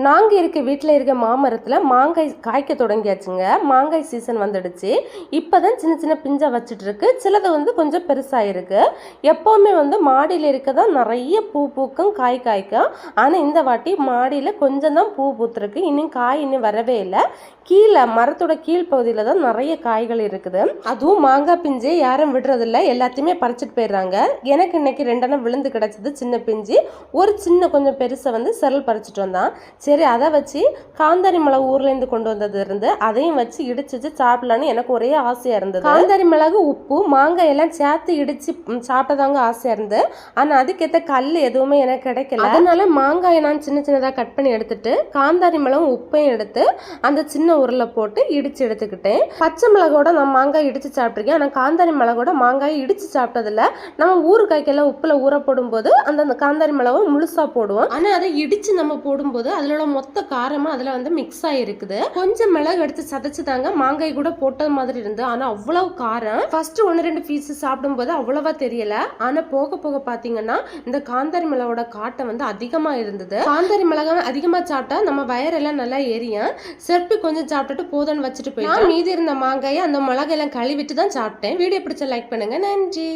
நாங்கள் இருக்க வீட்டில் இருக்க மாமரத்தில் மாங்காய் காய்க்க தொடங்கியாச்சுங்க. மாங்காய் சீசன் வந்துடுச்சு. இப்போ தான் சின்ன சின்ன பிஞ்சை வச்சுட்டு இருக்கு. சிலது கொஞ்சம் பெருசாக இருக்கு. எப்போவுமே மாடியில் இருக்க தான் நிறைய பூ பூக்கும், காய் காய்க்கும். ஆனால் இந்த வாட்டி மாடியில் கொஞ்சம் தான் பூ பூத்துருக்கு. இன்னும் வரவே இல்லை. கீழே மரத்தோட கீழ் பகுதியில் தான் நிறைய காய்கள் இருக்குது. அதுவும் மாங்காய் பிஞ்சு யாரும் விடுறதில்ல, எல்லாத்தையுமே பறிச்சுட்டு போயிடுறாங்க. எனக்கு இன்னைக்கு 2 எண்ணம் விழுந்து கிடச்சிது சின்ன பிஞ்சு. ஒரு சின்ன கொஞ்சம் பெருசை செரல் பறிச்சுட்டு வந்தான். சரி, அதை வச்சு காந்தாரி மிளகு ஊர்லேருந்து கொண்டு வந்தது இருந்து அதையும் வச்சு இடிச்சு சாப்பிடலான்னு எனக்கு ஒரே ஆசையாக இருந்தது. காந்தாரி மிளகு, உப்பு, மாங்காய் எல்லாம் சேர்த்து இடிச்சு சாப்பிட்டதாங்க ஆசையாக இருந்தது. ஆனால் அதுக்கேற்ற கல் எதுவுமே எனக்கு கிடைக்கல. அதனால மாங்காயை நான் சின்ன சின்னதாக கட் பண்ணி எடுத்துட்டு காந்தாரி மிளகும் உப்பையும் எடுத்து அந்த சின்ன உருளை போட்டு இடிச்சு எடுத்துக்கிட்டேன். பச்சை மிளகோட நான் மாங்காய் இடிச்சு சாப்பிட்ருக்கேன். ஆனால் காந்தாரி மிளகோட மாங்காய் இடிச்சு சாப்பிட்டதில்ல. நம்ம ஊறுகாய்க்கெல்லாம் உப்புல ஊற போடும்போது அந்த காந்தாரி மிளகு முழுசா போடுவோம். ஆனால் அதை இடிச்சு நம்ம போடும்போது அதில் மொத்த காரமா அதுல மிக்ஸ் ஆயிருக்குது. கொஞ்சம் மிளகு எடுத்து சதைச்சு தாங்க மாங்காய் கூட போட்ட மாதிரி இருந்து. ஆனா அவ்வளவு காரம். ஃபர்ஸ்ட் 1-2 பீஸ் சாப்பிடும் போது அவ்வளவா தெரியல. ஆனா போக போக பாத்தீங்கன்னா இந்த காந்தாரி மிளகோட காட்டம் அதிகமா இருந்தது. காந்தாரி மிளகா அதிகமா சாப்பிட்டா நம்ம வயரெல்லாம் நல்லா எரியும். செருப்பி கொஞ்சம் சாப்பிட்டுட்டு போதும்னு வச்சுட்டு போயிட்டேன். மீதி இருந்த மாங்காயை அந்த மிளகாயெல்லாம் கழுவிட்டு தான் சாப்பிட்டேன். வீடியோ பிடிச்ச லைக் பண்ணுங்க. நன்றி.